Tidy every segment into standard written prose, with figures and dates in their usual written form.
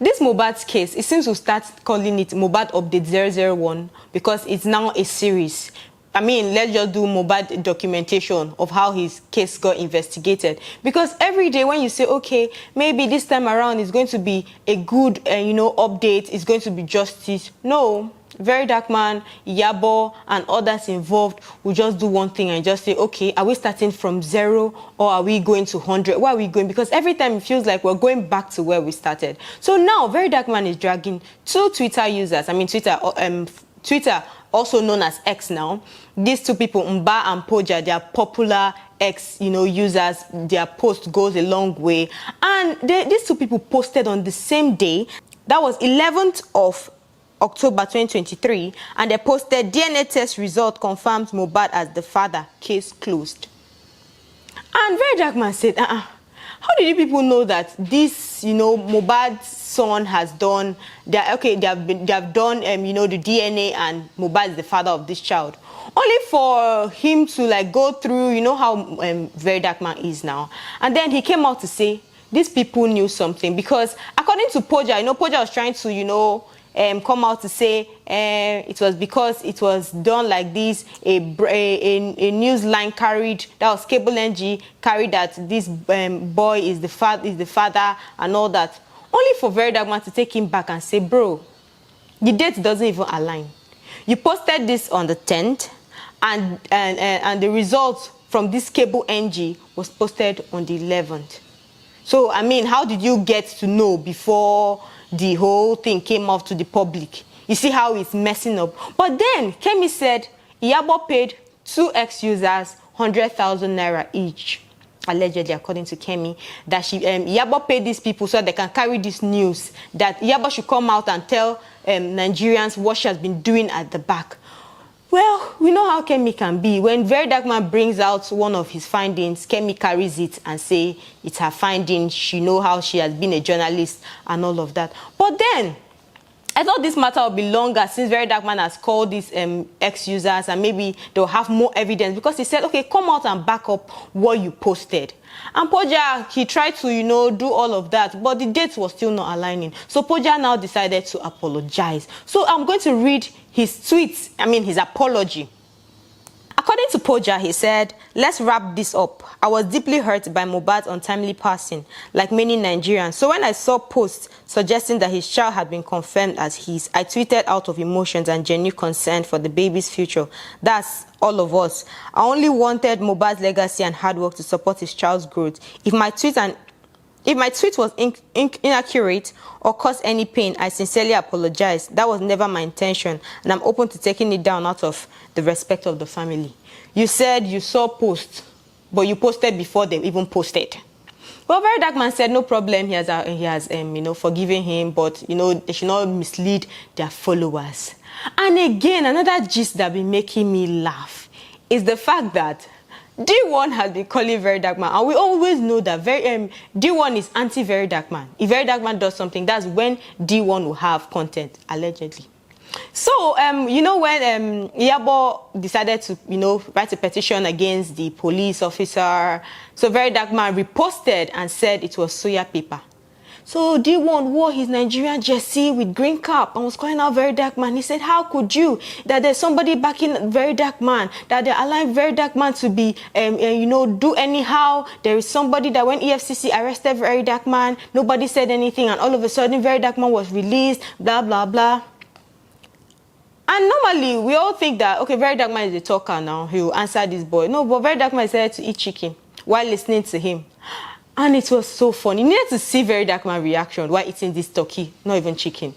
This Mohbad's case, it seems to start calling it Mohbad Update 001 because it's now a series. I mean, let's just do Mohbad documentation of how his case got investigated. Because every day when you say, okay, maybe this time around is going to be a good, update, it's going to be justice. No. Very Dark Man, Yabo, and others involved will just do one thing and just say, okay, are we starting from 0 or are we going to 100? Where are we going? Because every time it feels like we're going back to where we started. So now, Very Dark Man is dragging 2 Twitter users. I mean, Twitter, also known as X now. These 2 people, Mba and Pooja, they are popular X, users. Their post goes a long way. And these 2 people posted on the same day. That was 11th of October 2023, and they posted DNA test result confirms Mohbad as the father, case closed. And Very Dark Man said, how did you people know that this, Mohbad's son has done, they have done, the DNA and Mohbad is the father of this child? Only for him to go through, how Very Dark Man is now. And then he came out to say, these people knew something because according to Pooja, Pooja was trying to, come out to say it was because it was done like this. A news line carried, that was Cable NG, carried that this boy is the father and all that. Only for Very Dark Man to take him back and say, bro, the date doesn't even align. You posted this on the 10th, and the result from this Cable NG was posted on the 11th. So, I mean, how did you get to know before the whole thing came out to the public? You see how it's messing up. But then, Kemi said, Yabo paid 2 ex-users 100,000 naira each. Allegedly, according to Kemi, that Yabo paid these people so they can carry this news, that Yabo should come out and tell Nigerians what she has been doing at the back. Well, we know how Kemi can be. When Very Dark Man brings out one of his findings, Kemi carries it and say it's her finding. She knows how she has been a journalist and all of that. But then, I thought this matter would be longer since Very Dark Man has called these ex-users and maybe they'll have more evidence because he said, okay, come out and back up what you posted. And Pooja, he tried to, do all of that, but the dates were still not aligning. So Pooja now decided to apologize. So I'm going to read his tweets, his apology. According to Pooja, he said, let's wrap this up. I was deeply hurt by Mohbad's untimely passing, like many Nigerians. So when I saw posts suggesting that his child had been confirmed as his, I tweeted out of emotions and genuine concern for the baby's future. That's all of us. I only wanted Mohbad's legacy and hard work to support his child's growth. If my tweet was inaccurate or caused any pain, I sincerely apologize. That was never my intention, and I'm open to taking it down out of the respect of the family. You said you saw posts, but you posted before they even posted. Well, Very Dark Man said no problem. He has forgiven him, but they should not mislead their followers. And again, another gist that been making me laugh is the fact that D1 has been calling Very Dark Man, and we always know that D1 is anti-Very Dark Man. If Very Dark Man does something, that's when D1 will have content, allegedly. So, when Yabo decided to, write a petition against the police officer, so Very Dark Man reposted and said it was soya paper. So D1 wore his Nigerian jersey with green cap and was calling out Very Dark Man. He said, how could you? That there's somebody backing Very Dark Man, that they allowing Very Dark Man to be, do anyhow. There is somebody that when EFCC arrested Very Dark Man, nobody said anything, and all of a sudden Very Dark Man was released, blah, blah, blah. And normally, we all think that, okay, Very Dark Man is a talker now. He will answer this boy. No, but Very Dark Man decided to eat chicken while listening to him. And it was so funny. You needed to see Very Dark Man reaction while eating this turkey, not even chicken.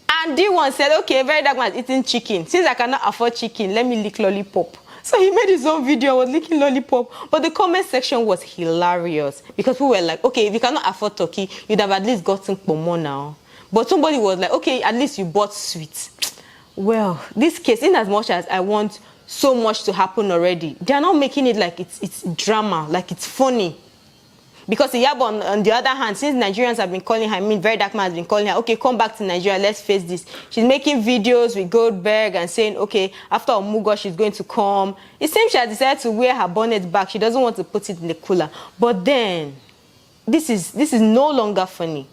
And D1 said, okay, Very Dark Man is eating chicken. Since I cannot afford chicken, let me lick lollipop. So he made his own video, was licking lollipop. But the comment section was hilarious because we were like, okay, if you cannot afford turkey, you'd have at least gotten pomo now. But somebody was like, okay, at least you bought sweets. Well, this case, in as much as I want so much to happen already, they are not making it like it's drama, like it's funny. Because Yabo, on the other hand, since Nigerians have been calling her, Very Dark Man has been calling her, okay, come back to Nigeria, let's face this. She's making videos with Goldberg and saying, okay, after Omugo, she's going to come. It seems she has decided to wear her bonnet back. She doesn't want to put it in the cooler. But then, this is no longer funny.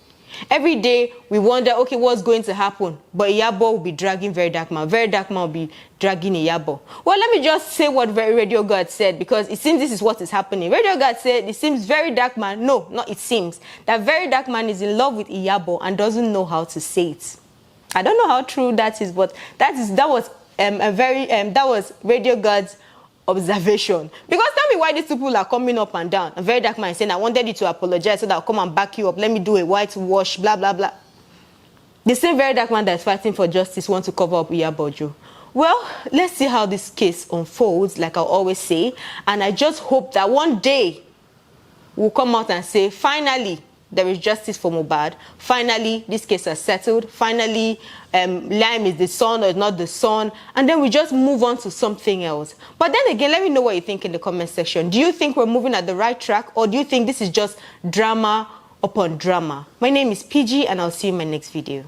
Every day we wonder, okay, what's going to happen? But Iyabo will be dragging Very Dark Man. Very Dark Man will be dragging Iyabo. Well, let me just say what Radio God said, because it seems this is what is happening. Radio God said it seems Very Dark Man, no, not it seems, that Very Dark Man is in love with Iyabo and doesn't know how to say it. I don't know how true that is, but that was Radio God's observation. Because tell me why these people are coming up and down. A Very Dark Man is saying, I wanted you to apologize so that I'll come and back you up. Let me do a whitewash, blah, blah, blah. The same Very Dark Man that is fighting for justice wants to cover up Iyabo. Well, let's see how this case unfolds, like I always say. And I just hope that one day we'll come out and say, finally, there is justice for Mohbad. Finally, this case is settled. Finally, Liam is the son or not the son. And then we just move on to something else. But then again, let me know what you think in the comment section. Do you think we're moving at the right track, or do you think this is just drama upon drama? My name is PG, and I'll see you in my next video.